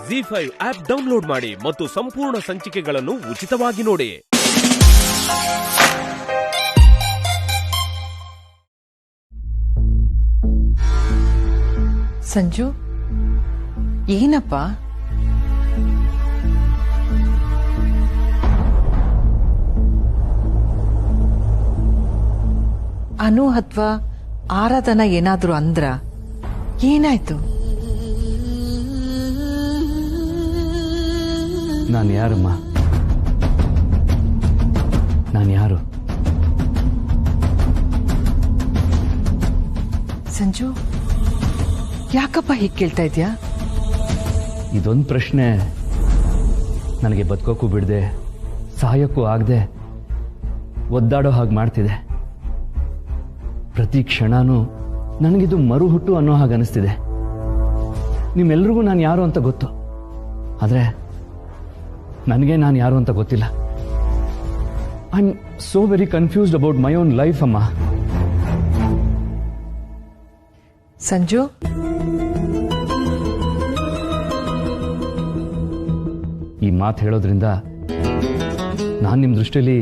ZEE5 app download ಮಾಡಿ ಮತ್ತು ಸಂಪೂರ್ಣ ಸಂಚಿಕೆಗಳನ್ನು ಉಚಿತವಾಗಿ ನೋಡಿ. ಸಂಜು, ಏನಪ್ಪ? ಅನು ಅಥವಾ ಆರಾಧನಾ ಏನಾದ್ರು ಅಂದ್ರ? ಏನಾಯ್ತು? ನಾನು ಯಾರಮ್ಮ? ನಾನು ಯಾರು? ಸಂಜು, ಯಾಕಪ್ಪ ಹೀಗೆ ಕೇಳ್ತಾ ಇದ್ಯಾ? ಇದೊಂದು ಪ್ರಶ್ನೆ ನನಗೆ ಬದುಕೋಕ್ಕೂ ಬಿಡದೆ ಸಹಾಯಕ್ಕೂ ಆಗದೆ ಒದ್ದಾಡೋ ಹಾಗೆ ಮಾಡ್ತಿದೆ. ಪ್ರತಿ ಕ್ಷಣನೂ ನನಗಿದು ಮರುಹುಟ್ಟು ಅನ್ನೋ ಹಾಗೆ ಅನಿಸ್ತಿದೆ. ನಿಮ್ಮೆಲ್ರಿಗೂ ನಾನು ಯಾರು ಅಂತ ಗೊತ್ತು, ಆದರೆ ನನಗೆ ನಾನು ಯಾರು ಅಂತ ಗೊತ್ತಿಲ್ಲ. I am so very confused about my own life ಅಮ್ಮ. ಸಂಜು, ಈ ಮಾತು ಹೇಳೋದ್ರಿಂದ ನಾನು ನಿಮ್ಮ ದೃಷ್ಟಿಯಲ್ಲಿ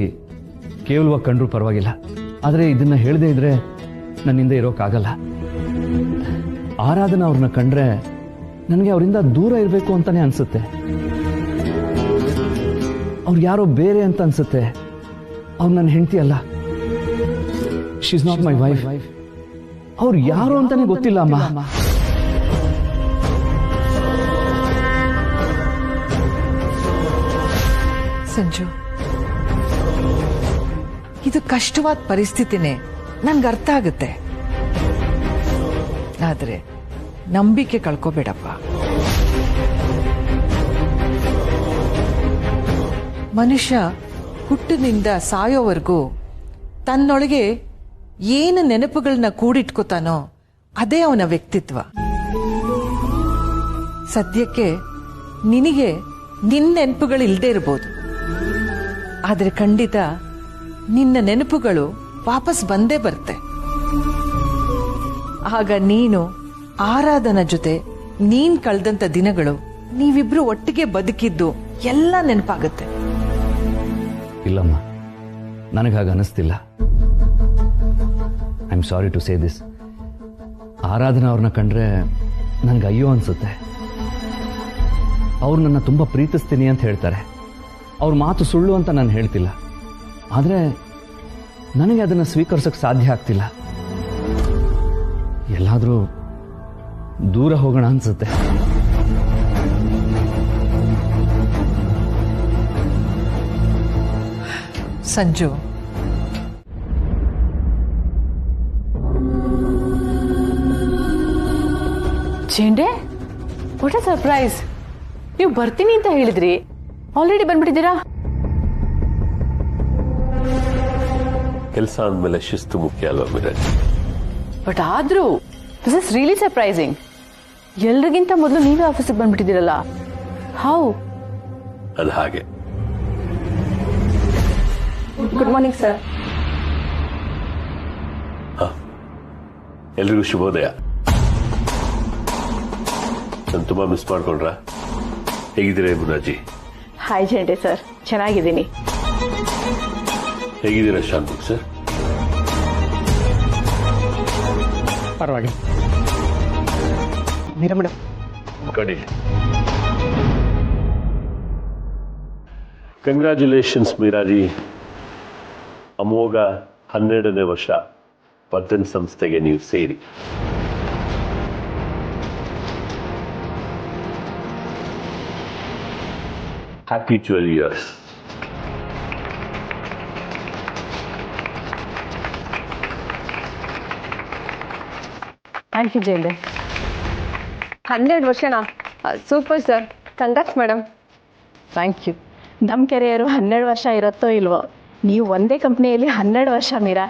ಕೇವಲವಾಗಿ ಕಂಡ್ರೂ ಪರವಾಗಿಲ್ಲ, ಆದರೆ ಇದನ್ನ ಹೇಳದೇ ಇದ್ರೆ ನನ್ನಿಂದ ಇರೋಕ್ಕಾಗಲ್ಲ. ಆರಾಧನಾ ಅವ್ರನ್ನ ಕಂಡ್ರೆ ನನಗೆ ಅವರಿಂದ ದೂರ ಇರಬೇಕು ಅಂತಾನೆ ಅನ್ಸುತ್ತೆ. ಅವ್ರು ಯಾರೋ ಬೇರೆ ಅಂತ ಅನ್ಸುತ್ತೆ. ಅವ್ರು ನನ್ನ ಹೆಂಡತಿ ಅಲ್ಲ. She is not my wife. ಅವ್ರು ಯಾರು ಅಂತಾನೆ ಗೊತ್ತಿಲ್ಲ ಅಮ್ಮ. ಸಂಜು, ಇದು ಕಷ್ಟವಾದ ಪರಿಸ್ಥಿತಿನೇ, ನನ್ಗೆ ಅರ್ಥ ಆಗುತ್ತೆ. ಆದ್ರೆ ನಂಬಿಕೆ ಕಳ್ಕೋಬೇಡಪ್ಪ. ಮನುಷ್ಯ ಹುಟ್ಟಿನಿಂದ ಸಾಯೋವರೆಗೂ ತನ್ನೊಳಗೆ ಏನು ನೆನಪುಗಳನ್ನ ಕೂಡಿಟ್ಕೋತಾನೋ ಅದೇ ಅವನ ವ್ಯಕ್ತಿತ್ವ. ಸದ್ಯಕ್ಕೆ ನಿನಗೆ ನಿನ್ನ ನೆನಪುಗಳು ಇಲ್ಲದೆ ಇರಬಹುದು, ಆದ್ರೆ ಖಂಡಿತ ನಿನ್ನ ನೆನಪುಗಳು ವಾಪಸ್ ಬಂದೇ ಬರುತ್ತೆ. ಆಗ ನೀನು ಆರಾಧನಾ ಜೊತೆ ನೀನ್ ಕಳೆದಂತ ದಿನಗಳು, ನೀವಿಬ್ರು ಒಟ್ಟಿಗೆ ಬದುಕಿದ್ದು ಎಲ್ಲ ನೆನಪಾಗುತ್ತೆ. ಇಲ್ಲಮ್ಮ, ನನಗಾಗ ಅನಿಸ್ತಿಲ್ಲ. I am sorry to say this. Aradhana ಅವ್ರನ್ನ ಕಂಡ್ರೆ ನನಗೆ ಅಯ್ಯೋ ಅನ್ಸುತ್ತೆ. ಅವ್ರು ನನ್ನ ತುಂಬ ಪ್ರೀತಿಸ್ತೀನಿ ಅಂತ ಹೇಳ್ತಾರೆ. ಅವ್ರ ಮಾತು ಸುಳ್ಳು ಅಂತ ನಾನು ಹೇಳ್ತಿಲ್ಲ, ಆದರೆ ನನಗೆ ಅದನ್ನು ಸ್ವೀಕರಿಸೋಕೆ ಸಾಧ್ಯ ಆಗ್ತಿಲ್ಲ. ಎಲ್ಲಾದರೂ ದೂರ ಹೋಗೋಣ ಅನ್ಸುತ್ತೆ. ಸಂಜು, ಚೇಂಡೆ, ವಾಟ್ ಅ ಸರ್ಪ್ರೈಸ್! ನೀವು ಬರ್ತೀನಿ ಅಂತ ಹೇಳಿದ್ರಿ, ಆಲ್ರೆಡಿ ಬಂದ್ಬಿಟ್ಟಿದ್ದೀರಾ? ಕೆಲಸ ಅಂದಮೇಲೆ ಶಿಸ್ತು ಮುಖ್ಯ ಅಲ್ವಾ ಮಿರಾಜ್? ಬಟ್ ಆದ್ರೂ ದಿಸ್ ಇಸ್ ರಿಯಲಿ ಸರ್ಪ್ರೈಸಿಂಗ್. ಎಲ್ರಿಗಿಂತ ಮೊದಲು ನೀವೇ ಆಫೀಸಿಗೆ ಬಂದ್ಬಿಟ್ಟಿದ್ದೀರಲ್ಲ, ಹೌ? ಅದು ಹಾಗೆ. Good morning sir. ಎಲ್ರಿಗೂ ಶುಭೋದಯ. ನಾನು ತುಂಬಾ ಮಿಸ್ ಮಾಡ್ಕೊಂಡ್ರ? ಹೇಗಿದ್ದೀರಾ ಮುನಾಜಿ? ಹಾಯ್ ಚೇಂಡೆ ಸರ್, ಚೆನ್ನಾಗಿದ್ದೀನಿ. ಹೇಗಿದ್ದೀರಾ ಶಾಂತುಕ್ ಸರ್? ಪರವಾಗಿಲ್ಲ. ಮೀರಾ ಮೇಡಮ್ ಕಡಿ. ಕಂಗ್ರ್ಯಾಚುಲೇಷನ್ಸ್ ಮೀರಾಜಿ. ಅಮೋಘ 12ನೇ ವರ್ಷ ಪತನ್ ಸಂಸ್ಥೆಗೆ ನೀವು ಸೇರಿ. Happy 12 years. ಥ್ಯಾಂಕ್ ಯು ಚೇಂಡೆ. 12 ವರ್ಷನಾ? Super sir, congrats madam. Thank you. ನಮ್ಮ ಕೆರಿಯರು 12 ವರ್ಷ ಇರುತ್ತೋ ಇಲ್ವೋ, ನೀವು ಒಂದೇ ಕಂಪ್ನಿಯಲ್ಲಿ 12 ವರ್ಷ Meera.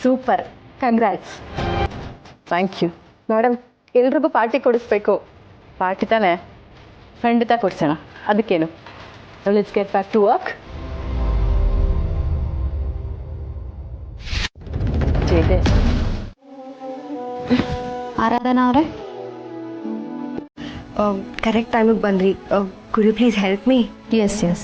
Super, congrats. Thank you madam. ಎಲ್ರಿಗೂ ಪಾರ್ಟಿ ಕೊಡಿಸ್ಬೇಕು. ಪಾರ್ಟಿ ತಾನೆ? ಖಂಡಿತ ಕೊಡ್ಸೋಣ, ಅದಕ್ಕೇನು. Let's get back to work. Aradhana ಅವರೇ, ಕರೆಕ್ಟ್ ಟೈಮಿಗೆ ಬಂದ್ರಿ. Could you please help me? S yes.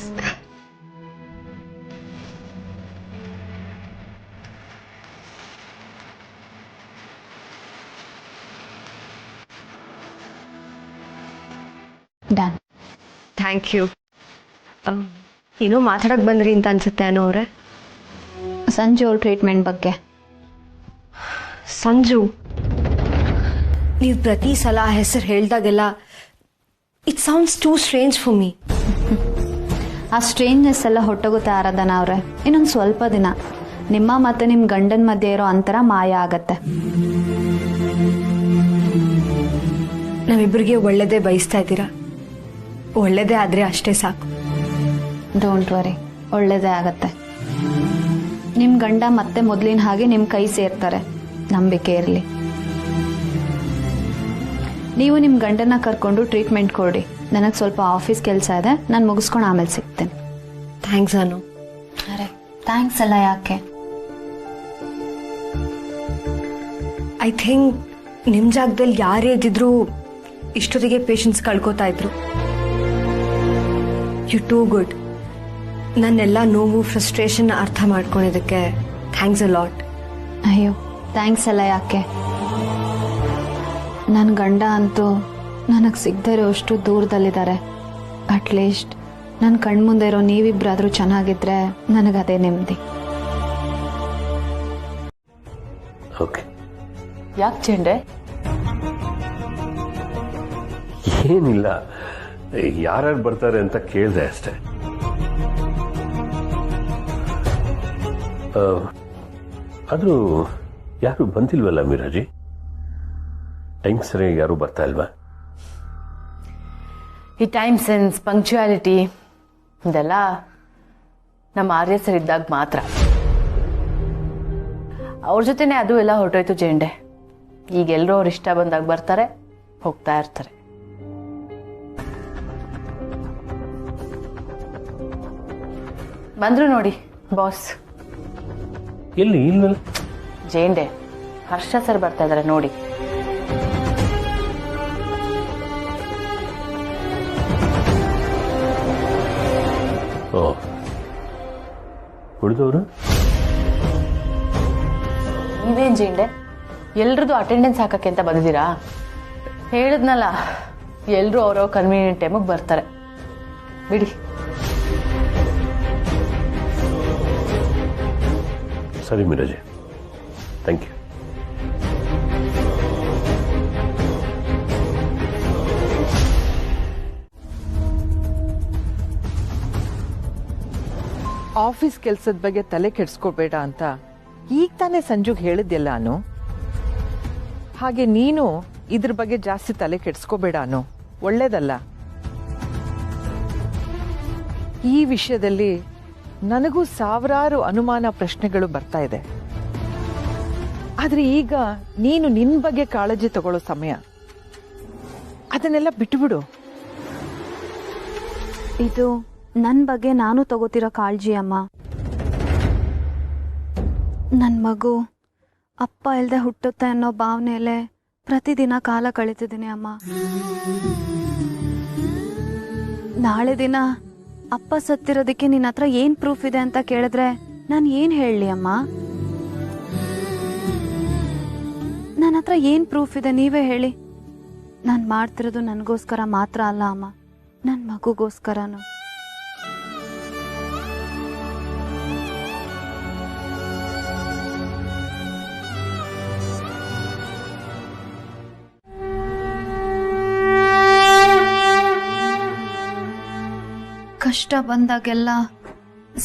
Done. Thank you. ಏನೋ ಮಾತಾಡಕ್ಕೆ ಬಂದ್ರಿ ಅಂತ ಅನ್ಸುತ್ತೆ ಅನು ಅವರೇ. ಸಂಜು ಅವ್ರ ಟ್ರೀಟ್ಮೆಂಟ್ ಬಗ್ಗೆ. ಸಂಜು, ನೀವು ಪ್ರತಿ ಸಲ ಹೆಸರು ಹೇಳಿದಾಗೆಲ್ಲ it sounds too strange for me. ಆ ಸ್ಟ್ರೇಂಜ್ನೆಸ್ ಎಲ್ಲ ಹೊಟ್ಟೋಗುತ್ತೆ ಆರಾಧನಾ ಅವರೇ. ಇನ್ನೊಂದು ಸ್ವಲ್ಪ ದಿನ ನಿಮ್ಮ ಮತ್ತು ನಿಮ್ಮ ಗಂಡನ ಮಧ್ಯೆ ಇರೋ ಅಂತರ ಮಾಯ ಆಗತ್ತೆ. ನಾವಿಬ್ಬರಿಗೆ ಒಳ್ಳೇದೇ ಬಯಸ್ತಾ ಇದ್ದೀರಾ. ಒಳ್ಳೇದೇ ಆದರೆ ಅಷ್ಟೇ ಸಾಕು. ಡೋಂಟ್ ವರಿ, ಒಳ್ಳೇದೇ ಆಗತ್ತೆ. ನಿಮ್ಮ ಗಂಡ ಮತ್ತೆ ಮೊದಲಿನ ಹಾಗೆ ನಿಮ್ಮ ಕೈ ಸೇರ್ತಾರೆ, ನಂಬಿಕೆ ಇರಲಿ. ನೀವು ನಿಮ್ಮ ಗಂಡನ ಕರ್ಕೊಂಡು ಟ್ರೀಟ್ಮೆಂಟ್ ಕೊಡಿ. ನನಗೆ ಸ್ವಲ್ಪ ಆಫೀಸ್ ಕೆಲಸ ಇದೆ, ನಾನು ಮುಗಿಸ್ಕೊಂಡು ಆಮೇಲೆ ಸಿಗ್ತೇನೆ. ಥ್ಯಾಂಕ್ಸ್ ಅನು. ಅರೆ ಥ್ಯಾಂಕ್ಸ್ ಅಲ್ಲ, ಯಾಕೆ? ಐ ಥಿಂಕ್ ನಿಮ್ಮ ಜಾಗದಲ್ಲಿ ಯಾರೇ ಇದ್ದಿದ್ರು ಇಷ್ಟೊತ್ತಿಗೆ ಪೇಷನ್ಸ್ ಕಳ್ಕೊತಾ ಇದ್ರು. You too good. ನನ್ನೆಲ್ಲ ನೋವು ಫ್ರಸ್ಟ್ರೇಷನ್ ಅರ್ಥ ಮಾಡ್ಕೊಂಡಿದ್ದಕ್ಕೆ ಥ್ಯಾಂಕ್ಸ್ ಅ ಲಾಟ್. ಅಯ್ಯೋ ಥ್ಯಾಂಕ್ಸ್ ಅಲ್ಲ, ಯಾಕೆ? ನನ್ನ ಗಂಡ ಅಂತೂ ನನಗೆ ಸಿಗದೇ ಇರೋ ಅಷ್ಟು ದೂರದಲ್ಲಿದ್ದಾರೆ. ಅಟ್ಲೀಸ್ಟ್ ನನ್ನ ಕಣ್ಮುಂದೆ ಇರೋ ನೀವಿಬ್ಬರಾದರೂ ಚೆನ್ನಾಗಿದ್ರೆ ನನಗದೇ ನೆಮ್ಮದಿ. ಓಕೆ. ಯಾಕೆ ಚೆಂಡೆ? ಏನಿಲ್ಲ, ಯಾರ್ಯಾರು ಬರ್ತಾರೆ ಅಂತ ಕೇಳಿದೆ ಅಷ್ಟೇ. ಆದರೂ ಯಾರು ಬಂದಿಲ್ವಲ್ಲ ಮೀರಾಜಿ? ಟೈಮ್ ಸರಿಯಾಗಿ ಯಾರು ಬರ್ತಾ ಇಲ್ವಾ? ಈ ಟೈಮ್ ಸೆನ್ಸ್, ಪಂಕ್ಚುಯಾಲಿಟಿ ಇದೆಲ್ಲ ನಮ್ಮ ಆರ್ಯ ಸರ್ ಇದ್ದಾಗ ಮಾತ್ರ. ಅವ್ರ ಜೊತೆನೆ ಅದು ಎಲ್ಲ ಹೊರಟೋಯ್ತು ಜೆಂಡೆ. ಈಗ ಎಲ್ಲರೂ ಅವ್ರ ಇಷ್ಟ ಬಂದಾಗ ಬರ್ತಾರೆ, ಹೋಗ್ತಾ ಇರ್ತಾರೆ. ಬಂದ್ರು ನೋಡಿ ಬಾಸ್. ಎಲ್ಲಿ? ಇಲ್ವಲ್ಲ. ಜೇಂಡೆ, ಹರ್ಷ ಸರ್ ಬರ್ತಾ ಇದಾರೆ ನೋಡಿ. ಓ, ಉಳಿದವರು? ನೀವೇನ್ ಜೇಂಡೆ, ಎಲ್ರದ್ದು ಅಟೆಂಡೆನ್ಸ್ ಹಾಕಕ್ಕೆ ಅಂತ ಬಂದಿದ್ದೀರಾ? ಹೇಳಿದ್ನಲ್ಲ, ಎಲ್ಲರೂ ಅವ್ರವ್ರ ಕನ್ವೀನಿಯಂಟ್ ಟೈಮಿಗೆ ಬರ್ತಾರೆ, ಬಿಡಿ. ಸರಿ ಮೀರಾಜಿ, ಥ್ಯಾಂಕ್ ಯು. ಆಫೀಸ್ ಕೆಲ್ಸದ ಬಗ್ಗೆ ತಲೆ ಕೆಡ್ಸ್ಕೋಬೇಡ ಅಂತ ಈಗ ತಾನೇ ಸಂಜುಗ್ ಹೇಳಿದ್ಯಲ್ಲ ಅನು. ಹಾಗೆ ನೀನು ಇದ್ರ ಬಗ್ಗೆ ಜಾಸ್ತಿ ತಲೆ ಕೆಡ್ಸ್ಕೋಬೇಡ ಅನು, ಒಳ್ಳೇದಲ್ಲ. ಈ ವಿಷಯದಲ್ಲಿ ನನಗೂ ಸಾವಿರಾರು ಅನುಮಾನ ಪ್ರಶ್ನೆಗಳು ಬರ್ತಾ ಇದೆ. ಆದ್ರೆ ಈಗ ನೀನು ನಿನ್ ಬಗ್ಗೆ ಕಾಳಜಿ ತಗೊಳ್ಳೋ ಸಮಯ. ಅದನ್ನೆಲ್ಲ ಬಿಟ್ಟುಬಿಡು. ಇದು ನನ್ನ ಬಗ್ಗೆ ನಾನು ತಗೋತಿರೋ ಕಾಳಜಿ ಅಮ್ಮ. ನನ್ನ ಮಗು ಅಪ್ಪ ಇಲ್ಲದೆ ಹುಟ್ಟುತ್ತೆ ಅನ್ನೋ ಭಾವನೆಯಲ್ಲೇ ಪ್ರತಿದಿನ ಕಾಲ ಕಳೀತಿದ್ದೀನಿ ಅಮ್ಮ. ನಾಳೆ ದಿನ ಅಪ್ಪ ಸತ್ತಿರೋದಕ್ಕೆ ನಿನ್ನ ಹತ್ರ ಏನ್ ಪ್ರೂಫ್ ಇದೆ ಅಂತ ಕೇಳಿದ್ರೆ ನಾನು ಏನ್ ಹೇಳಲಿ ಅಮ್ಮ? ನನ್ನ ಹತ್ರ ಏನ್ ಪ್ರೂಫ್ ಇದೆ ನೀವೇ ಹೇಳಿ. ನಾನು ಮಾಡ್ತಿರೋದು ನನಗೋಸ್ಕರ ಮಾತ್ರ ಅಲ್ಲ ಅಮ್ಮ, ನನ್ನ ಮಗುಗೋಸ್ಕರನು. ಕಷ್ಟ ಬಂದಾಗೆಲ್ಲ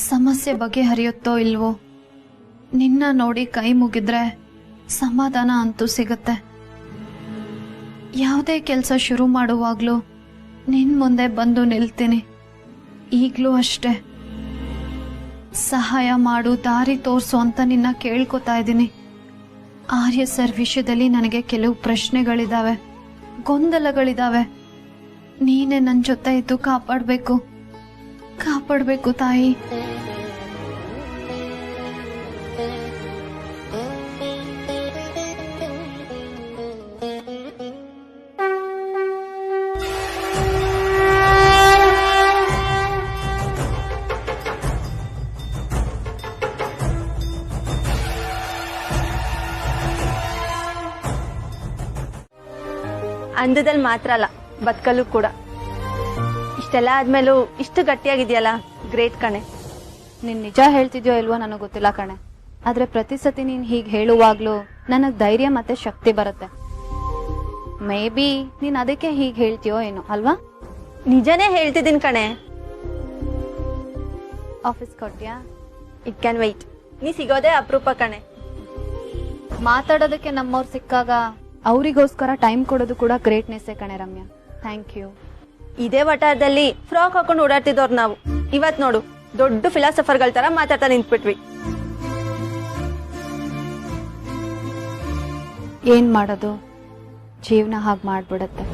ಸಮಸ್ಯೆ ಬಗೆಹರಿಯುತ್ತೋ ಇಲ್ವೋ, ನಿನ್ನ ನೋಡಿ ಕೈ ಮುಗಿದ್ರೆ ಸಮಾಧಾನ ಅಂತೂ ಸಿಗುತ್ತೆ. ಯಾವುದೇ ಕೆಲಸ ಶುರು ಮಾಡುವಾಗ್ಲೂ ನಿನ್ ಮುಂದೆ ಬಂದು ನಿಲ್ತೀನಿ. ಈಗಲೂ ಅಷ್ಟೆ. ಸಹಾಯ ಮಾಡು, ದಾರಿ ತೋರ್ಸು ಅಂತ ನಿನ್ನ ಕೇಳ್ಕೊತಾ ಇದ್ದೀನಿ. ಆರ್ಯ ಸರ್ ವಿಷಯದಲ್ಲಿ ನನಗೆ ಕೆಲವು ಪ್ರಶ್ನೆಗಳಿದಾವೆ, ಗೊಂದಲಗಳಿದಾವೆ. ನೀನೇ ನನ್ನ ಜೊತೆ ಇದ್ದು ಕಾಪಾಡಬೇಕು ತಾಯಿ. ಬಂಧದಲ್ಲಿ ಮಾತ್ರ ಅಲ್ಲ, ಬದುಕಲ್ಲೂ ಕೂಡ. ಇಷ್ಟೆಲ್ಲ ಆದ್ಮೇಲೂ ಇಷ್ಟು ಗಟ್ಟಿಯಾಗಿದೆಯಲ್ಲ, ಗ್ರೇಟ್ ಕಣೆ. ನೀನ್ ನಿಜ ಹೇಳ್ತಿದ್ಯೋ ಇಲ್ವೋ ನನಗೆ ಗೊತ್ತಿಲ್ಲ ಕಣೆ, ಆದ್ರೆ ಪ್ರತಿ ಸತಿ ನೀನ್ ಹೀಗ್ ಹೇಳುವಾಗ್ಲೂ ನನಗ್ ಧೈರ್ಯ ಮತ್ತೆ ಶಕ್ತಿ ಬರುತ್ತೆ. ಮೇ ಬಿ ನೀನ್ ಅದಕ್ಕೆ ಹೀಗ್ ಹೇಳ್ತೀಯೋ ಏನೋ ಅಲ್ವಾ? ನಿಜನೇ ಹೇಳ್ತಿದ್ದೀನಿ ಕಣೆ. ಆಫೀಸ್ ಕೊಟ್ಯಾ? It can wait. ನೀ ಸಿಗೋದೇ ಅಪರೂಪ ಕಣೆ. ಮಾತಾಡೋದಕ್ಕೆ ನಮ್ಮವ್ರು ಸಿಕ್ಕಾಗ ಅವರಿಗೋಸ್ಕರ ಟೈಮ್ ಕೊಡೋದು ಕೂಡ ಗ್ರೇಟ್ನೆಸ್ಸೇ ಕಣೆ ರಮ್ಯಾ. Thank you. ಇದೇ ವಟಾರದಲ್ಲಿ ಫ್ರಾಕ್ ಹಾಕೊಂಡು ಓಡಾಡ್ತಿದ್ದವ್ರು ನಾವು. ಇವತ್ ನೋಡು, ದೊಡ್ಡ ಫಿಲಾಸಫರ್ಗಳ ತರ ಮಾತಾಡ್ತಾ ನಿಂತ್ಬಿಟ್ವಿ. ಏನ್ ಮಾಡೋದು, ಜೀವನ ಹಾಗೆ ಮಾಡ್ಬಿಡತ್ತೆ.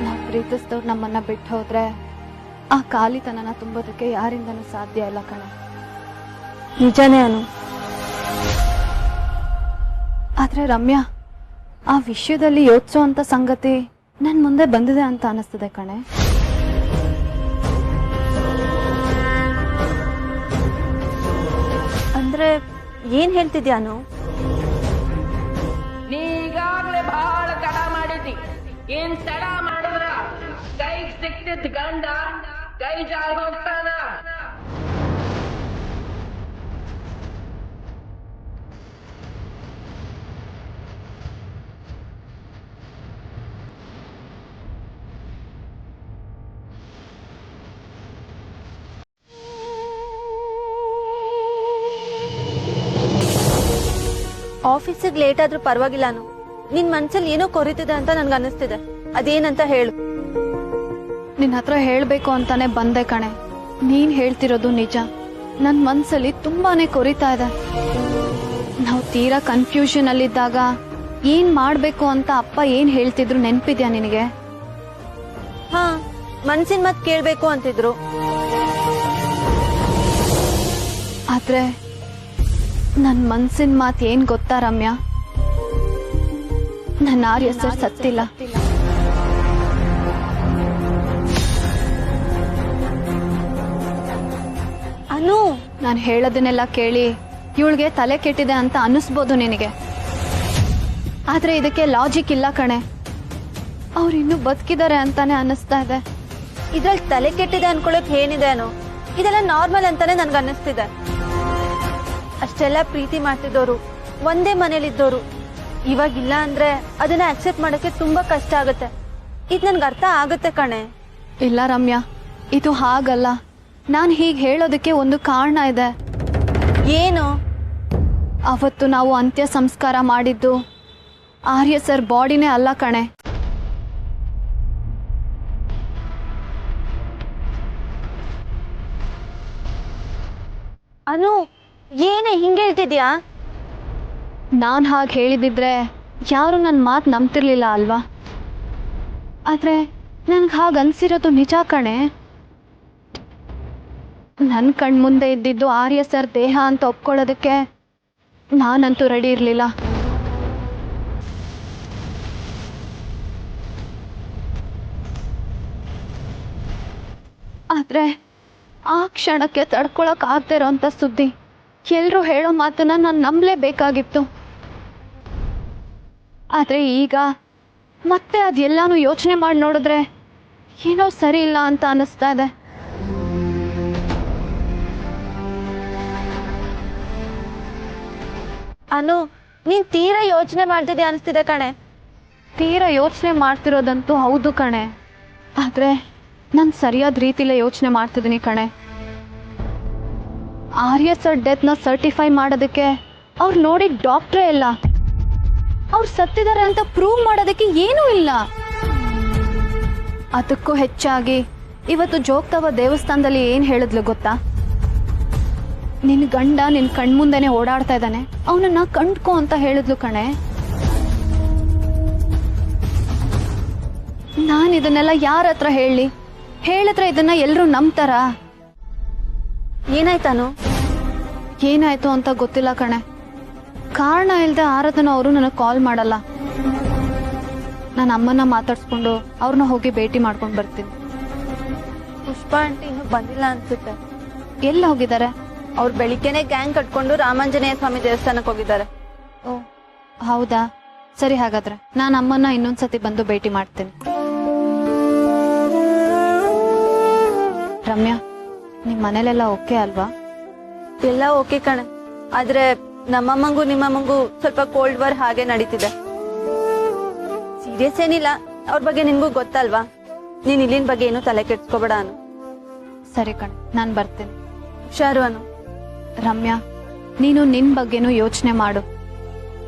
ನಾವು ಪ್ರೀತಿಸಿದವ್ರು ನಮ್ಮನ್ನ ಬಿಟ್ಟು ಹೋದ್ರೆ ಆ ಖಾಲಿತನನ ತುಂಬೋದಕ್ಕೆ ಯಾರಿಂದನೂ ಸಾಧ್ಯ ಇಲ್ಲ ಕಣೆ. ನಿಜನೇ ಅನು. ಆದ್ರೆ ರಮ್ಯಾ, ಆ ವಿಷಯದಲ್ಲಿ ಯೋಚಿಸೋ ಅಂತ ಸಂಗತಿ ನನ್ ಮುಂದೆ ಬಂದಿದೆ ಅಂತ ಅನಿಸ್ತದೆ ಕಣೆ. ಅಂದ್ರೆ ಏನ್ ಹೇಳ್ತಿದ್ಯಾನು? ನೀಗಾಗ್ಲೇ ಬಹಳ ತಡ ಮಾಡಿದ್ದಿ. ಏನ್ ತಡ ಮಾಡಿದ್ರ ಕೈ ಸಿಕ್ತಿದ್ ಗಂಡ ಕೈ ಜಾಗ ಹೋಗ್ತಾನ. ಆಫೀಸಿಗೆ ಲೇಟ್ ಆದ್ರೂ ಪರವಾಗಿಲ್ಲಾನು. ನಿನ್ ಮನ್ಸಲ್ಲಿ ಏನೋ ಕೊರಿತಿದೆ ಅಂತ ನನ್ಗೆ ಅನ್ನಿಸ್ತಿದೆ. ಅದೇನಂತ ಹೇಳು. ನಿನ್ ಹತ್ರ ಹೇಳ್ಬೇಕು ಅಂತಾನೆ ಬಂದೆ ಕಣೆ. ನೀನ್ ಹೇಳ್ತಿರೋದು ನಿಜ. ನನ್ ಮನ್ಸಲ್ಲಿ ತುಂಬಾನೇ ಕೊರಿತಾ ಇದೆ. ನಾವು ತೀರಾ ಕನ್ಫ್ಯೂಷನ್ ಅಲ್ಲಿದ್ದಾಗ ಏನ್ ಮಾಡ್ಬೇಕು ಅಂತ ಅಪ್ಪ ಏನ್ ಹೇಳ್ತಿದ್ರು ನೆನ್ಪಿದ್ಯಾ ನಿನಗೆ? ಹಾ, ಮನ್ಸಿನ ಮತ್ ಕೇಳ್ಬೇಕು ಅಂತಿದ್ರು. ಆದ್ರೆ ನನ್ ಮನ್ಸಿನ ಮಾತ್ ಏನ್ ಗೊತ್ತಾ ರಮ್ಯಾ? ನನ್ನ ಆರ್ಯ ಸರ್ ಸತ್ತಿಲ್ಲ. ಅನು, ನಾನ್ ಹೇಳೋದನ್ನೆಲ್ಲ ಕೇಳಿ ಇವಳಿಗೆ ತಲೆ ಕೆಟ್ಟಿದೆ ಅಂತ ಅನ್ನಿಸ್ಬೋದು ನಿನಗೆ. ಆದ್ರೆ ಇದಕ್ಕೆ ಲಾಜಿಕ್ ಇಲ್ಲ ಕಣೆ. ಅವ್ರು ಇನ್ನೂ ಬದುಕಿದ್ದಾರೆ ಅಂತಾನೆ ಅನ್ನಿಸ್ತಾ ಇದೆ. ಇದ್ರಲ್ಲಿ ತಲೆ ಕೆಟ್ಟಿದೆ ಅನ್ಕೊಳಕ್ ಏನಿದೆ ಅನು? ಇದೆಲ್ಲ ನಾರ್ಮಲ್ ಅಂತಾನೆ ನನ್ಗೆ ಅನ್ನಿಸ್ತಿದೆ. ಅಷ್ಟೆಲ್ಲ ಪ್ರೀತಿ ಮಾಡ್ತಿದ್ದೋರು, ಒಂದೇ ಮನೇಲಿದ್ದೋರು ಇವಾಗಿಲ್ಲ ಅಂದ್ರೆ ಅದನ್ನ ಅಕ್ಸೆಪ್ಟ್ ಮಾಡಕ್ಕೆ ತುಂಬಾ ಕಷ್ಟ ಆಗುತ್ತೆ. ಇದು ನನ್ಗೆ ಅರ್ಥ ಆಗುತ್ತೆ ಕಣೆ. ಇಲ್ಲ ರಮ್ಯಾ, ಇದು ಹಾಗಲ್ಲ. ನಾನ್ ಹೀಗ್ ಹೇಳೋದಕ್ಕೆ ಒಂದು ಕಾರಣ ಇದೆ. ಏನು? ಅವತ್ತು ನಾವು ಅಂತ್ಯ ಸಂಸ್ಕಾರ ಮಾಡಿದ್ದು ಆರ್ಯ ಸರ್ ಬಾಡಿನೇ ಅಲ್ಲ ಕಣೆ. ಅನು, ಏನೇ ಹಿಂಗೆ ಹೇಳ್ತಿದ್ಯಾ? ನಾನ್ ಹಾಗೆ ಹೇಳಿದಿದ್ರೆ ಯಾರು ನನ್ನ ಮಾತು ನಂಬ್ತಿರ್ಲಿಲ್ಲ ಅಲ್ವಾ? ಆದ್ರೆ ನನ್ಗೆ ಹಾಗೆ ಅನ್ಸಿರೋದು ನಿಜ ಕಣೆ. ನನ್ನ ಕಣ್ಮುಂದೆ ಇದ್ದಿದ್ದು ಆರ್ಯ ಸರ್ ದೇಹ ಅಂತ ಒಪ್ಕೊಳ್ಳೋದಕ್ಕೆ ನಾನಂತೂ ರೆಡಿ ಇರಲಿಲ್ಲ. ಆದ್ರೆ ಆ ಕ್ಷಣಕ್ಕೆ ತಡ್ಕೊಳಕ್ ಆಗದೆ ಇರೋಂಥ ಸುದ್ದಿ, ಎಲ್ರೂ ಹೇಳೋ ಮಾತನ್ನ ನಾನು ನಂಬಲೇಬೇಕಾಗಿತ್ತು. ಆದ್ರೆ ಈಗ ಮತ್ತೆ ಅದೆಲ್ಲಾನು ಯೋಚನೆ ಮಾಡಿ ನೋಡಿದ್ರೆ ಏನೋ ಸರಿ ಇಲ್ಲ ಅಂತ ಅನಿಸ್ತಾ ಇದೆ. ಅನು, ನೀನ್ ತೀರಾ ಯೋಚನೆ ಮಾಡ್ತಿದ್ಯಾ ಅನಿಸ್ತಿದೆ ಕಣೆ. ತೀರಾ ಯೋಚನೆ ಮಾಡ್ತಿರೋದಂತೂ ಹೌದು ಕಣೆ. ಆದ್ರೆ ನಾನು ಸರಿಯಾದ ರೀತಿಲೇ ಯೋಚನೆ ಮಾಡ್ತಿದ್ದೀನಿ ಕಣೆ. ಆರ್ಯ ಸರ್ ಡೆತ್ನ ಸರ್ಟಿಫೈ ಮಾಡೋದಕ್ಕೆ ಅವ್ರು ನೋಡಿ ಡಾಕ್ಟ್ರೇ ಇಲ್ಲ. ಅವ್ರು ಸತ್ತಿದ್ದಾರೆ ಅಂತ ಪ್ರೂವ್ ಮಾಡೋದಕ್ಕೆ ಏನೂ ಇಲ್ಲ. ಅದಕ್ಕೂ ಹೆಚ್ಚಾಗಿ ಇವತ್ತು ಜೋಗ್ತವ ದೇವಸ್ಥಾನದಲ್ಲಿ ಏನು ಹೇಳಿದ್ಲು ಗೊತ್ತಾ? ನಿನ್ನ ಗಂಡ ನಿನ್ನ ಕಣ್ಮುಂದೆನೆ ಓಡಾಡ್ತಾ ಇದ್ದಾನೆ, ಅವನನ್ನ ಕಂಡ್ಕೋ ಅಂತ ಹೇಳಿದ್ಲು ಕಣೆ. ನಾನು ಇದನ್ನೆಲ್ಲ ಯಾರ ಹತ್ರ ಹೇಳಿ? ಹೇಳಿದ್ರೆ ಇದನ್ನ ಎಲ್ಲರೂ ನಂಬ್ತಾರ? ಏನಾಯ್ತಾನು? ಏನಾಯ್ತು ಅಂತ ಗೊತ್ತಿಲ್ಲ ಕಣೆ. ಕಾರಣ ಇಲ್ಲದೆ ಆರಾಧನಾ ಅವರು ನನಗೆ ಕಾಲ್ ಮಾಡಲ್ಲ. ನಾನು ಅಮ್ಮನ ಮಾತಾಡ್ಸ್ಕೊಂಡು ಅವ್ರನ್ನ ಹೋಗಿ ಭೇಟಿ ಮಾಡ್ಕೊಂಡು ಬರ್ತೀನಿ. ಪುಷ್ಪ ಆಂಟಿ ಇನ್ನೂ ಬಂದಿಲ್ಲ ಅನ್ಸುತ್ತೆ. ಎಲ್ಲಿ ಹೋಗಿದ್ದಾರೆ? ಅವ್ರು ಬೆಳಿಗ್ಗೆನೆ ಗ್ಯಾಂಗ್ ಕಟ್ಕೊಂಡು ರಾಮಾಂಜನೇಯ ಸ್ವಾಮಿ ದೇವಸ್ಥಾನಕ್ಕೆ ಹೋಗಿದ್ದಾರೆ. ಓ ಹೌದಾ, ಸರಿ ಹಾಗಾದ್ರೆ ನಾನು ಅಮ್ಮನ್ನ ಇನ್ನೊಂದ್ಸತಿ ಬಂದು ಭೇಟಿ ಮಾಡ್ತೀನಿ. ರಮ್ಯಾ, ನಿಮ್ ಮನೇಲೆಲ್ಲ ಓಕೆ ಅಲ್ವಾ? ಎಲ್ಲ ಓಕೆ ಕಣೆ, ಆದ್ರೆ ನಮ್ಮಮ್ಮಂಗೂ ನಿಮ್ಮಮ್ಮಂಗೂ ಸ್ವಲ್ಪ ಕೋಲ್ಡ್ ವಾರ್ ಹಾಗೆ ನಡೀತಿದೆ. ಸೀರಿಯಸ್ ಏನಿಲ್ಲ, ಅವ್ರ ಬಗ್ಗೆ ನಿನ್ಗೂ ಗೊತ್ತಲ್ವಾ. ನೀನ್ ಇಲ್ಲಿನ ಬಗ್ಗೆ ಏನು ತಲೆ ಕೆಡ್ಸ್ಕೊಬೇಡ ಅನು. ಸರಿ ಕಣೆ, ನಾನ್ ಬರ್ತೀನಿ. ಹುಷಾರು ಅನು. ರಮ್ಯಾ, ನೀನು ನಿನ್ ಬಗ್ಗೆನೂ ಯೋಚನೆ ಮಾಡು.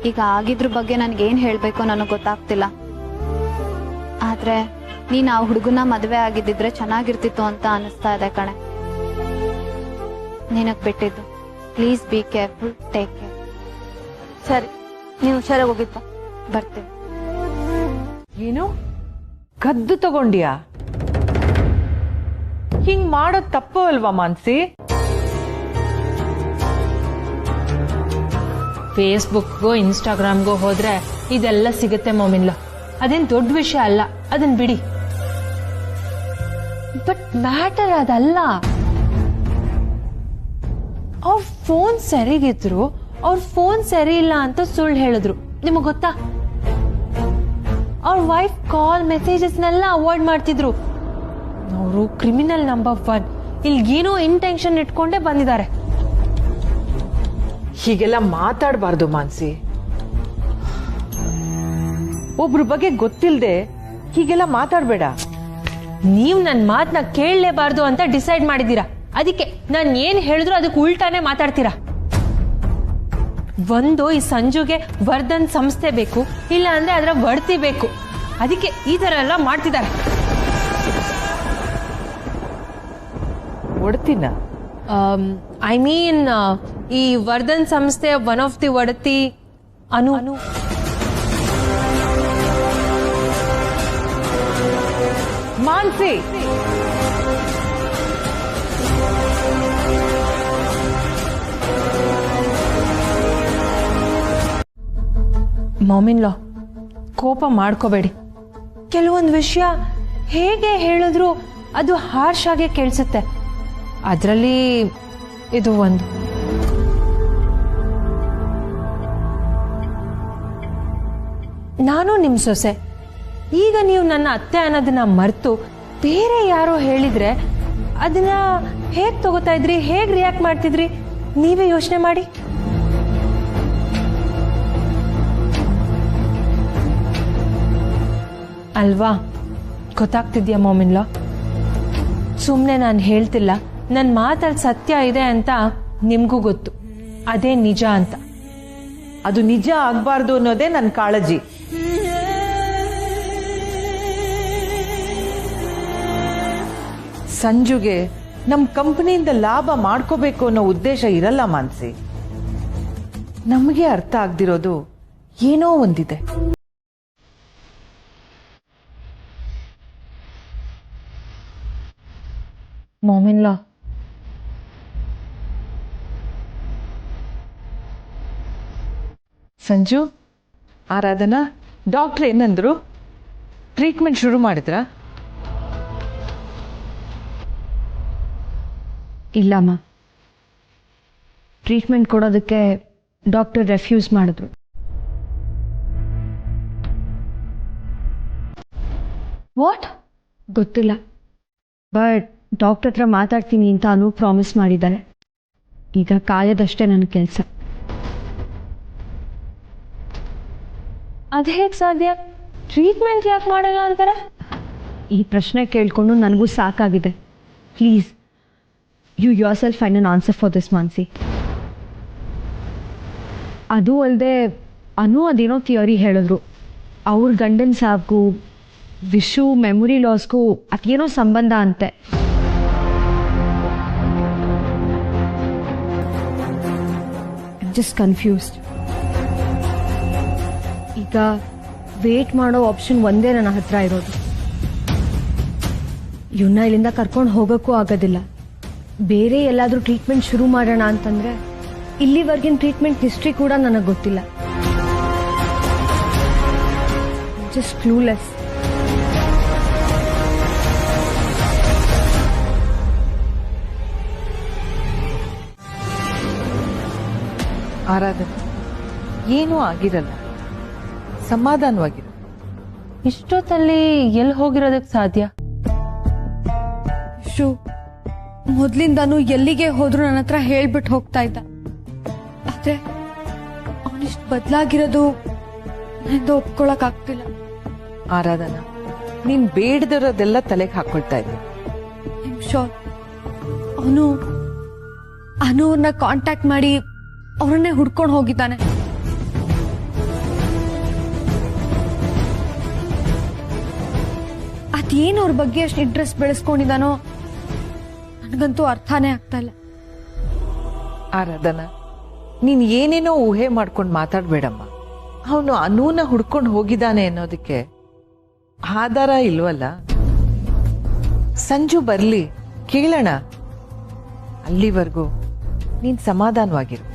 ಈಗ ಆಗಿದ್ರ ಬಗ್ಗೆ ನನ್ಗೇನ್ ಹೇಳ್ಬೇಕೋ ನನಗ್ ಗೊತ್ತಾಗ್ತಿಲ್ಲ. ಆದ್ರೆ ನೀನ್ ಆ ಹುಡುಗನ ಮದ್ವೆ ಆಗಿದ್ದಿದ್ರೆ ಚೆನ್ನಾಗಿರ್ತಿತ್ತು ಅಂತ ಅನಿಸ್ತಾ ಇದೆ ಕಣೆ. ನಿನಗ್ ಬಿಟ್ಟಿದ್ದು. Please be careful, take care. ಸರಿ, ನೀನ್ ಹುಷಾರಾಗಿ ಹೋಗಿಪ್ಪ. ಬರ್ತೀನಿ. ಏನು ಕದ್ದು ತಗೊಂಡ್ಯಾ? ಹಿಂಗ್ ಮಾಡೋದ್ ತಪ್ಪು ಅಲ್ವಾ ಮಾನ್ಸಿ? ಫೇಸ್ಬುಕ್ಗೋ ಇನ್ಸ್ಟಾಗ್ರಾಮ್ಗೋ ಹೋದ್ರೆ ಇದೆಲ್ಲ ಸಿಗುತ್ತೆ ಮೊಮಿನ್ಲ. ಅದೇನ್ ದೊಡ್ಡ ವಿಷಯ ಅಲ್ಲ, ಅದನ್ ಬಿಡಿ. ಬಟ್ ಮ್ಯಾಟರ್ ಅದಲ್ಲ. ಅವ್ರ ಫೋನ್ ಸರಿಗಿದ್ರು ಅವ್ರ ಫೋನ್ ಸರಿ ಇಲ್ಲ ಅಂತ ಸುಳ್ಳು ಹೇಳಿದ್ರು. ನಿಮಗ್ ಗೊತ್ತಾ? ಅವ್ರ ವೈಫ್ ಕಾಲ್ ಮೆಸೇಜಸ್ನೆಲ್ಲ ಅವಾಯ್ಡ್ ಮಾಡ್ತಿದ್ರು. ಅವರು ಕ್ರಿಮಿನಲ್ ನಂಬರ್ 1. ಇಲ್ಗೇನೋ ಇಂಟೆನ್ಷನ್ ಇಟ್ಕೊಂಡೇ ಬಂದಿದ್ದಾರೆ. ಹೀಗೆಲ್ಲ ಮಾತಾಡಬಾರ್ದು ಮಾನ್ಸಿ. ಒಬ್ರ ಬಗ್ಗೆ ಗೊತ್ತಿಲ್ದೆ ಹೀಗೆಲ್ಲ ಮಾತಾಡ್ಬೇಡ. ನೀವ್ ನನ್ ಮಾತನ್ನ ಕೇಳಲೇಬಾರ್ದು ಅಂತ ಡಿಸೈಡ್ ಮಾಡಿದೀರಾ. ಅದಕ್ಕೆ ನಾನ್ ಏನ್ ಹೇಳಿದ್ರು ಅದಕ್ಕೆ ಉಲ್ಟಾನೆ ಮಾತಾಡ್ತೀರಾ. ಒಂದು, ಈ ಸಂಜುಗೆ ವರ್ಧನ್ ಸಂಸ್ಥೆ ಬೇಕು, ಇಲ್ಲ ಅಂದ್ರೆ ಅದರ ವರ್ತಿ ಬೇಕು. ಅದಕ್ಕೆ ಈ ತರ ಎಲ್ಲ ಮಾಡ್ತಿದ್ದಾರೆ. ಒಡ್ತಿನ ಐ ಮೀನ್ ಈ ವರ್ಧನ್ ಸಂಸ್ಥೆ ಒನ್ ಆಫ್ ದಿ ಒಡತಿ ಅನು. ಮಾನ್ಸಿ, ಮಾಮಿನ್ ಲಾ, ಕೋಪ ಮಾಡ್ಕೋಬೇಡಿ. ಕೆಲವೊಂದು ವಿಷಯ ಹೇಗೆ ಹೇಳಿದ್ರು ಅದು ಹಾರ್ಶ್ ಆಗಿ ಕೇಳಿಸುತ್ತೆ. ಅದರಲ್ಲಿ ಇದು ಒಂದು. ನಾನು ನಿಮ್ ಸೊಸೆ. ಈಗ ನೀವು ನನ್ನ ಅತ್ತೆ ಅನ್ನೋದನ್ನ ಮರೆತು ಬೇರೆ ಯಾರೋ ಹೇಳಿದ್ರೆ ಅದನ್ನ ಹೇಗ್ ತಗೋತಾ ಇದ್ರಿ, ಹೇಗ್ ರಿಯಾಕ್ಟ್ ಮಾಡ್ತಿದ್ರಿ, ನೀವೇ ಯೋಚನೆ ಮಾಡಿ. ಅಲ್ವಾ? ಗೊತ್ತಾಗ್ತಿದ್ಯಾ ಮೊಮಿನ್ಲಾ? ಸುಮ್ಮನೆ ನಾನು ಹೇಳ್ತಿಲ್ಲ, ನನ್ನ ಮಾತಲ್ಲಿ ಸತ್ಯ ಇದೆ ಅಂತ ನಿಮ್ಗೂ ಗೊತ್ತು. ಅದೇ ನಿಜ ಅಂತ. ಅದು ನಿಜ ಆಗ್ಬಾರ್ದು ಅನ್ನೋದೇ ನನ್ನ ಕಾಳಜಿ. ಸಂಜುಗೆ ನಮ್ ಕಂಪನಿಯಿಂದ ಲಾಭ ಮಾಡ್ಕೋಬೇಕು ಅನ್ನೋ ಉದ್ದೇಶ ಇರಲ್ಲ ಮಾನ್ಸಿ. ನಮಗೆ ಅರ್ಥ ಆಗ್ದಿರೋದು ಏನೋ ಒಂದಿದೆ. ಮೊಮಿನ್ಲಾ, ಸಂಜು, ಆರಾಧನಾ, ಡಾಕ್ಟರ್ ಏನಂದ್ರು? ಟ್ರೀಟ್ಮೆಂಟ್ ಶುರು ಮಾಡಿದ್ರಾ? ಇಲ್ಲಮ್ಮ, ಟ್ರೀಟ್ಮೆಂಟ್ ಕೊಡೋದಕ್ಕೆ ಡಾಕ್ಟರ್ ರೆಫ್ಯೂಸ್ ಮಾಡಿದ್ರು. ವಾಟ್? ಗೊತ್ತಿಲ್ಲ, ಬಟ್ ಡಾಕ್ಟರ್ ಹತ್ರ ಮಾತಾಡ್ತೀನಿ ಅಂತ ಅನು ಪ್ರಾಮಿಸ್ ಮಾಡಿದ್ದಾರೆ. ಈಗ ಕಾಯೋದಷ್ಟೇ ನನ್ನ ಕೆಲಸ. ಅದು ಹೇಗೆ ಸಾಧ್ಯ? ಟ್ರೀಟ್ಮೆಂಟ್ ಯಾಕೆ ಮಾಡಲ್ಲ ಅಂತಾರೆ? ಈ ಪ್ರಶ್ನೆ ಕೇಳ್ಕೊಂಡು ನನಗೂ ಸಾಕಾಗಿದೆ. Please, you yourself find an answer for this Mansi. ಅದು ಅಲ್ಲದೆ ಅನು ಅದೇನೋ ಥಿಯರಿ ಹೇಳಿದ್ರು. ಅವ್ರ ಗಂಡನ ಸಾವ್ಗೂ ವಿಶು ಮೆಮೊರಿ ಲಾಸ್ಗೂ ಅದೇನೋ ಸಂಬಂಧ ಅಂತೆ. Just confused. ಈಗ ವೇಟ್ ಮಾಡೋ ಆಪ್ಷನ್ ಒಂದೇ ನನ್ನ ಹತ್ರ ಇರೋದು. ಇವನ್ನ ಇಲ್ಲಿಂದ ಕರ್ಕೊಂಡು ಹೋಗೋಕ್ಕೂ ಆಗೋದಿಲ್ಲ. ಬೇರೆ ಎಲ್ಲಾದರೂ ಟ್ರೀಟ್ಮೆಂಟ್ ಶುರು ಮಾಡೋಣ ಅಂತಂದ್ರೆ ಇಲ್ಲಿವರೆಗಿನ ಟ್ರೀಟ್ಮೆಂಟ್ ಹಿಸ್ಟ್ರಿ ಕೂಡ ನನಗೆ ಗೊತ್ತಿಲ್ಲ. Just clueless. ಆರಾಧನೆ ಏನೂ ಆಗಿರಲ್ಲ, ಸಮಾಧಾನವಾಗಿರು. ಇಷ್ಟೊತ್ತಲ್ಲಿ ಎಲ್ಲಿ ಹೋಗಿರೋದಕ್ಕೆ ಸಾಧ್ಯ? ಶು ಮೊದ್ಲಿಂದಾನು ಎಲ್ಲಿಗೆ ಹೋದ್ರು ನನ್ನ ಹತ್ರ ಹೇಳ್ಬಿಟ್ಟು ಹೋಗ್ತಾ ಇದ್ದ. ಆದ್ರೆ ಅವನಿಷ್ಟು ಬದಲಾಗಿರೋದು ನನ್ನಿಂದ ಒಪ್ಕೊಳಕ್ ಆಗ್ತಿಲ್ಲ. ಆರಾಧನಾ, ನೀನ್ ಬೇಡದಿರೋದೆಲ್ಲ ತಲೆಗೆ ಹಾಕೊಳ್ತಾ ಇದ್ದೆ. ಅವನು ಅವ್ರನ್ನ ಕಾಂಟ್ಯಾಕ್ಟ್ ಮಾಡಿ ಅವ್ರನ್ನೇ ಹುಡ್ಕೊಂಡು ಹೋಗಿದ್ದಾನೆ. ಅದೇನು ಅವ್ರ ಬಗ್ಗೆ ಅಷ್ಟು ಇಂಟ್ರೆಸ್ಟ್ ಬೆಳೆಸ್ಕೊಂಡಿದ್ದಾನೋ ನನಗಂತೂ ಅರ್ಥನೇ ಆಗ್ತಾ ಇಲ್ಲ. ಆರಾಧನಾ, ನೀನ್ ಏನೇನೋ ಊಹೆ ಮಾಡ್ಕೊಂಡು ಮಾತಾಡ್ಬೇಡಮ್ಮ. ಅವನು ಅನೂನ ಹುಡ್ಕೊಂಡು ಹೋಗಿದ್ದಾನೆ ಅನ್ನೋದಕ್ಕೆ ಆಧಾರ ಇಲ್ವಲ್ಲ. ಸಂಜು ಬರ್ಲಿ, ಕೇಳೋಣ. ಅಲ್ಲಿವರೆಗೂ ನೀನ್ ಸಮಾಧಾನವಾಗಿರು.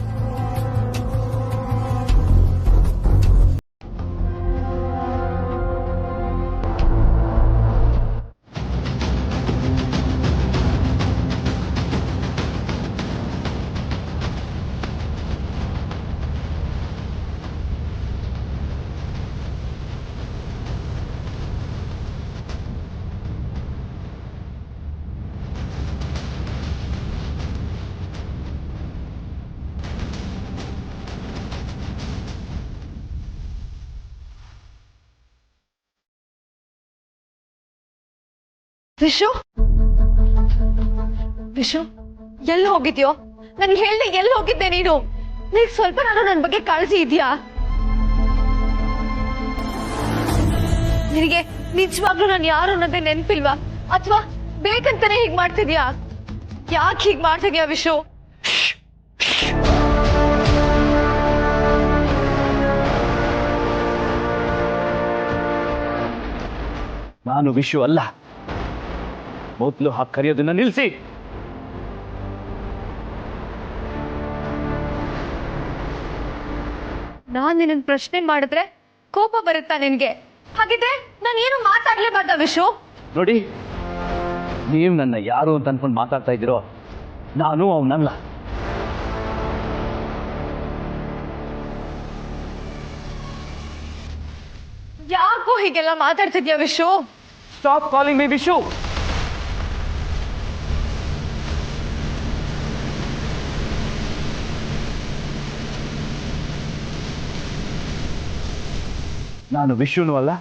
ವಿಶು ಎಲ್ಲಿ ಹೋಗಿದ್ಯೋ? ನನ್ಗೆ ಹೇಳಿ ಎಲ್ಲಿ ಹೋಗಿದ್ದೆ ನೀನು? ನೀನ್ ಸ್ವಲ್ಪ ನಾನು ನನ್ನ ಬಗ್ಗೆ ಕಾಳಜಿ ಇದೆಯಾ ನಿನಗೆ? ನಿಜವಾಗ್ಲೂ ನಾನು ಯಾರು ಅನ್ನೋದೇ ನೆನ್ಪಿಲ್ವಾ? ಅಥವಾ ಬೇಕಂತಾನೆ ಹೀಗ್ ಮಾಡ್ತಿದ್ಯಾ? ಯಾಕೆ ಹೀಗ್ ಮಾಡ್ತಿದ್ಯಾ ವಿಶು? ನಾನು ವಿಷು ಅಲ್ಲ. ಮೊದಲು ಹಾಗೆ ಕರೆಯೋದನ್ನ ನಿಲ್ಲಿಸಿ. ನಾನ್ ನಿನ್ನ ಪ್ರಶ್ನೆ ಮಾಡಿದ್ರೆ ಕೋಪ ಬರುತ್ತಾ ನಿನ್ಗೆ? ಹಾಗಿದ್ರೆ ನಾನು ಏನು ಮಾತಾಡ್ಲೇಬಾರ್ದ ವಿಶು? ನೋಡಿ, ನೀವು ನನ್ನ ಯಾರು ಅಂತ ಅನ್ಕೊಂಡು ಮಾತಾಡ್ತಾ ಇದ್ದೀರೋ, ನಾನು ಅವನಲ್ಲ. ಯಾಕೋ ಹೀಗೆಲ್ಲ ಮಾತಾಡ್ತಿದ್ಯಾ Vishu? Stop calling me Vishu. ನಾನು ವಿಶುನೂ ಅಲ್ಲ,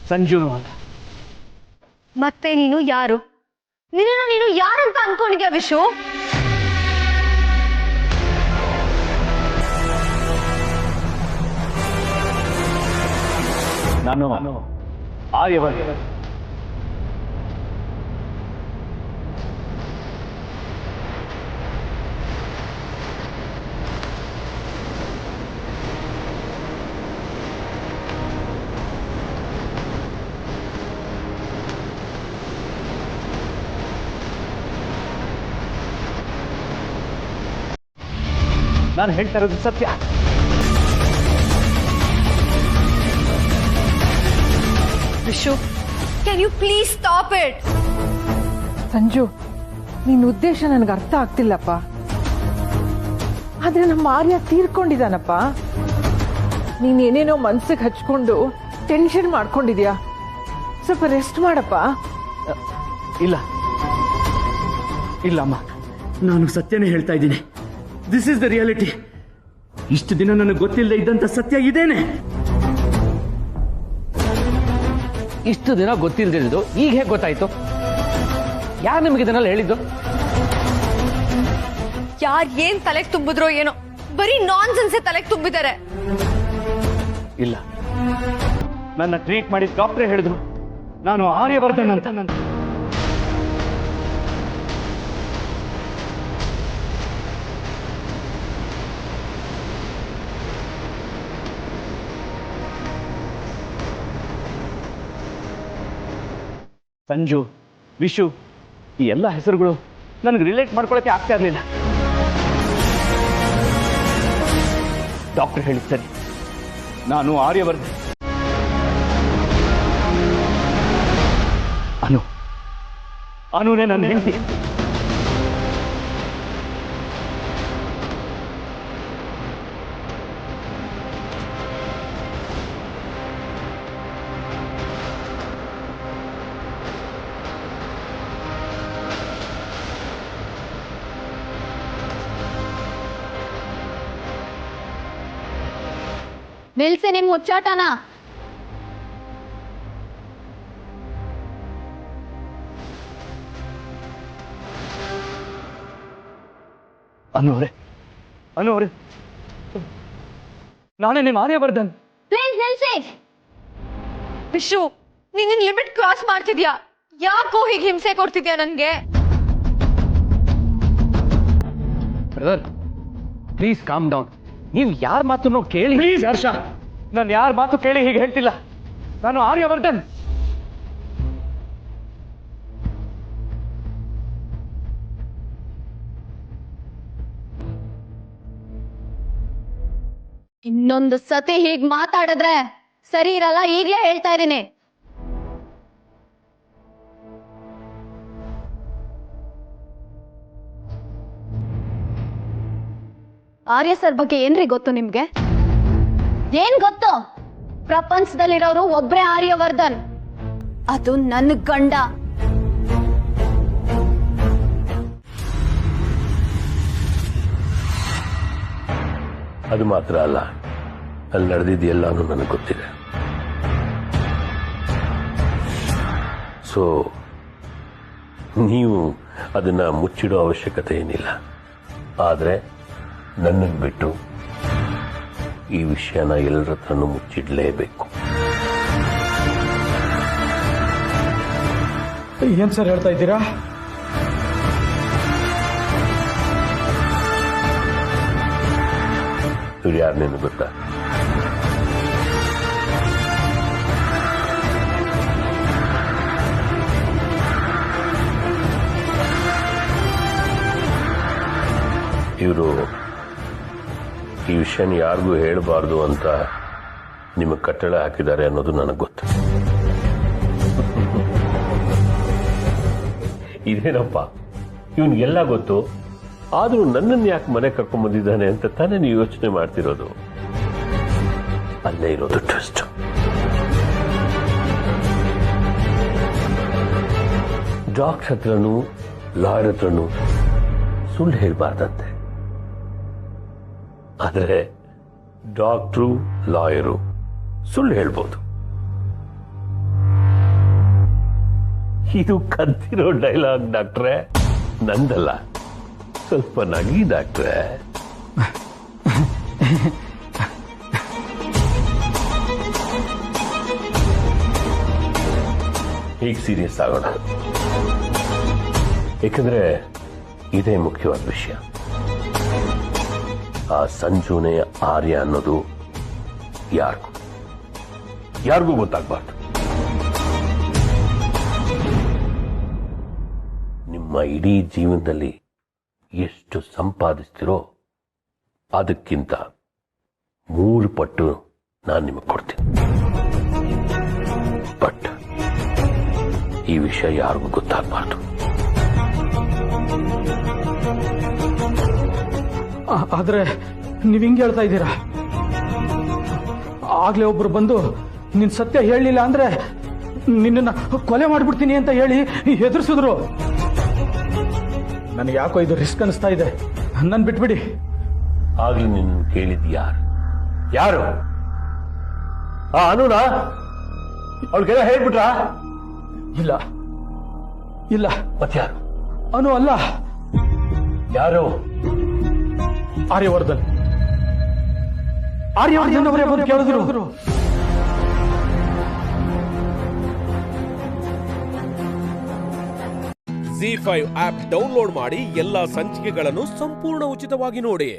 ಸಂಜುನೂ ಅಲ್ಲ. ಮತ್ತೆ ನೀನು ಯಾರು? ನೀನು ಯಾರಂತ ಅನ್ಕೊಂಡಿದ್ಯಾ ವಿಶು? ನಾನು ಆರ್ಯವರ್ಧ. ನಾನು ಹೇಳ್ತಾ ಇರೋದು ಸತ್ಯ. Vishu, can you please stop it? Sanju, ನಿನ್ನ ಉದ್ದೇಶ ನನಗೆ ಅರ್ಥ ಆಗ್ತಿಲ್ಲಪ್ಪ. ಆದ್ರೆ ನಮ್ಮ ಆರ್ಯ ತೀರ್ಕೊಂಡಿದ್ದಾನಪ್ಪ. ನೀನೇನೇನೋ ಮನ್ಸಿಗೆ ಹಚ್ಕೊಂಡು ಟೆನ್ಷನ್ ಮಾಡ್ಕೊಂಡಿದ್ಯಾ. ಸ್ವಲ್ಪ ರೆಸ್ಟ್ ಮಾಡಪ್ಪ. ಇಲ್ಲ ಇಲ್ಲಮ್ಮ, ನಾನು ಸತ್ಯನೇ ಹೇಳ್ತಾ ಇದ್ದೀನಿ. This is the reality. ಇಷ್ಟು ದಿನ ನನಗೆ ಗೊತ್ತಿಲ್ಲದೆ ಇದ್ದಂತ ಸತ್ಯ ಇದೇನೆ. ಇಷ್ಟು ದಿನ ಗೊತ್ತಿಲ್ಲದಿದ್ದು ಈಗ ಹೇಗೆ ಗೊತ್ತಾಯ್ತು? ಯಾರು ನಿಮಗೆ ಇದನ್ನೆಲ್ಲ ಹೇಳಿದ್ದು? ಯಾರ್ ಏನ್ ತಲೆಗೆ ತುಂಬಿದ್ರೋ ಏನೋ, ಬರೀ ನಾನ್ ಸೆನ್ಸೆ ತಲೆಗೆ ತುಂಬಿದ್ದಾರೆ. ಇಲ್ಲ, ನನ್ನ ಟ್ರೀಟ್ ಮಾಡಿದ ಡಾಕ್ಟ್ರೇ ಹೇಳಿದ್ರು ನಾನು ಆರ್ಯವರ್ಧನ್ ಅಂತ. ಸಂಜು, ವಿಶು, ಈ ಎಲ್ಲ ಹೆಸರುಗಳು ನನಗೆ ರಿಲೇಟ್ ಮಾಡ್ಕೊಳ್ಳೋಕೆ ಆಗ್ತಾ ಇರಲಿಲ್ಲ. ಡಾಕ್ಟರ್ ಹೇಳಿದ್ ಸರಿ, ನಾನು ಆರ್ಯವರ್ಧನ್. ಅನುನೇ ನನ್ನ ಹೆಂಡತಿ. ನಿಲ್ಸಿ ನಿಮ್ ಮುಚ್ಚಾಟನ. ಅನು ಅವರೇ ನಾನೇ ನಿಮ್ಮ ಆರ್ಯವರ್ಧನ್. ಪ್ಲೀಸ್ ನಿಲ್ಸಿ. ವಿಶು, ನೀನು ಲಿಮಿಟ್ ಕ್ರಾಸ್ ಮಾಡ್ತಿದ್ಯಾ. ಯಾಕೋ ಹೀಗೆ ಹಿಂಸೆ ಕೊಡ್ತಿದ್ಯಾ ನನ್ಗೆ? Brother please calm down. ನೀವು ಯಾರ ಮಾತನ್ನು ಕೇಳಿ. ಪ್ಲೀಸ್ ಹರ್ಷ, ನಾನು ಯಾರ ಮಾತು ಕೇಳಿ ಹೀಗೆ ಹೇಳ್ತಿಲ್ಲ. ನಾನು ಆರ್ಯವರ್ಧನ್. ಇನ್ನೊಂದು ಸತಿ ಹೀಗ್ ಮಾತಾಡಿದ್ರೆ ಸರಿ ಇರಲ್ಲ, ಈಗ್ಲೇ ಹೇಳ್ತಾ ಇದೀನಿ. ಆರ್ಯ ಸರ್ ಬಗ್ಗೆ ಏನ್ರಿ ಗೊತ್ತು ನಿಮ್ಗೆ? ಏನ್ ಗೊತ್ತು? ಪ್ರಪಂಚದಲ್ಲಿರೋರು ಒಬ್ರೇ ಆರ್ಯವರ್ಧನ್, ಅದು ನನ್ನ ಗಂಡ. ಅದು ಮಾತ್ರ ಅಲ್ಲ, ಅಲ್ಲಿ ನಡೆದಿದ್ದು ಎಲ್ಲಾನು ನನಗೆ ಗೊತ್ತಿದೆ. ಸೊ ನೀವು ಅದನ್ನ ಮುಚ್ಚಿಡೋ ಅವಶ್ಯಕತೆ ಏನಿಲ್ಲ. ಆದರೆ ನನ್ನನ್ನು ಬಿಟ್ಟು ಈ ವಿಷಯನ ಎಲ್ಲರ ಹತ್ರನೂ ಮುಚ್ಚಿಡಲೇಬೇಕು. ಏನ್ ಸರ್ ಹೇಳ್ತಾ ಇದ್ದೀರಾ? ಇವ್ರು ಯಾರು ನಿನಗೆ ಗೊತ್ತಾ? ಇವರು ಈ ವಿಷಯನ ಯಾರಿಗೂ ಹೇಳಬಾರ್ದು ಅಂತ ನಿಮಗೆ ಕಟ್ಟಳೆ ಹಾಕಿದ್ದಾರೆ ಅನ್ನೋದು ನನಗೆ ಗೊತ್ತು. ಇದೇನಪ್ಪ, ಇವನಿಗೆಲ್ಲ ಗೊತ್ತು, ಆದರೂ ನನ್ನನ್ನು ಯಾಕೆ ಮನೆ ಕರ್ಕೊಂಡ್ ಬಂದಿದ್ದಾನೆ ಅಂತ ತಾನೇ ನೀವು ಯೋಚನೆ ಮಾಡ್ತಿರೋದು. ಅಲ್ಲೇ ಇರೋದು ಟ್ವಿಸ್ಟ್. ಡಾಕ್ಟರ್ ಹತ್ರನೂ ಲಾಯರ್ ಹತ್ರನೂ ಸುಳ್ಳು ಹೇಳ್ಬಾರ್ದಂತೆ. ಆದರೆ ಡಾಕ್ಟ್ರು ಲಾಯರು ಸುಳ್ಳು ಹೇಳ್ಬೋದು. ಇದು ಕದ್ದಿರೋ ಡೈಲಾಗ್ ಡಾಕ್ಟ್ರೆ, ನಂದಲ್ಲ. ಸ್ವಲ್ಪ ನಗಿ ಡಾಕ್ಟ್ರೆ. ಈಗ ಸೀರಿಯಸ್ ಆಗೋಣ, ಏಕೆಂದ್ರೆ ಇದೇ ಮುಖ್ಯವಾದ ವಿಷಯ. ಆ ಸಂಜುನೇ ಆರ್ಯ ಅನ್ನೋದು ಯಾರಿಗೂ ಗೊತ್ತಾಗಬಾರ್ದು. ನಿಮ್ಮ ಇಡೀ ಜೀವನದಲ್ಲಿ ಎಷ್ಟು ಸಂಪಾದಿಸ್ತಿರೋ ಅದಕ್ಕಿಂತ 3 ಪಟ್ಟು ನಾನು ನಿಮಗೆ ಕೊಡ್ತೀನಿ. ಬಟ್ ಈ ವಿಷಯ ಯಾರಿಗೂ ಗೊತ್ತಾಗಬಾರ್ದು. ಆದ್ರೆ ನೀವ್ ಹಿಂಗೆ ಹೇಳ್ತಾ ಇದ್ದೀರಾ? ಆಗ್ಲೇ ಒಬ್ರು ಬಂದು ನಿನ್ ಸತ್ಯ ಹೇಳಲಿಲ್ಲ ಅಂದ್ರೆ ನಿನ್ನ ಕೊಲೆ ಮಾಡ್ಬಿಡ್ತೀನಿ ಅಂತ ಹೇಳಿ ಹೆದರ್ಸಿದ್ರು. ನನಗೆ ಯಾಕೋ ಇದು ರಿಸ್ಕ್ ಅನಿಸ್ತಾ ಇದೆ. ನನ್ ಬಿಟ್ಬಿಡಿ. ಆಗ್ಲಿ ನಿನ್ನ ಕೇಳಿದ್ ಯಾರು? ಅನುನಾ? ಅವಳಿಗೆಲ್ಲ ಹೇಳ್ಬಿಟ್ರಾ? ಇಲ್ಲ ಇಲ್ಲ. ಮತ್ಯಾರು? ಅನು ಅಲ್ಲ. ಯಾರು? ಆರ್ಯವರ್ಧನ್ ಅವರೇ ಬಂದು ಕೇಳಿದ್ರು. ZEE5 ಆಪ್ ಡೌನ್ಲೋಡ್ ಮಾಡಿ ಎಲ್ಲಾ ಸಂಚಿಕೆಗಳನ್ನು ಸಂಪೂರ್ಣ ಉಚಿತವಾಗಿ ನೋಡಿ.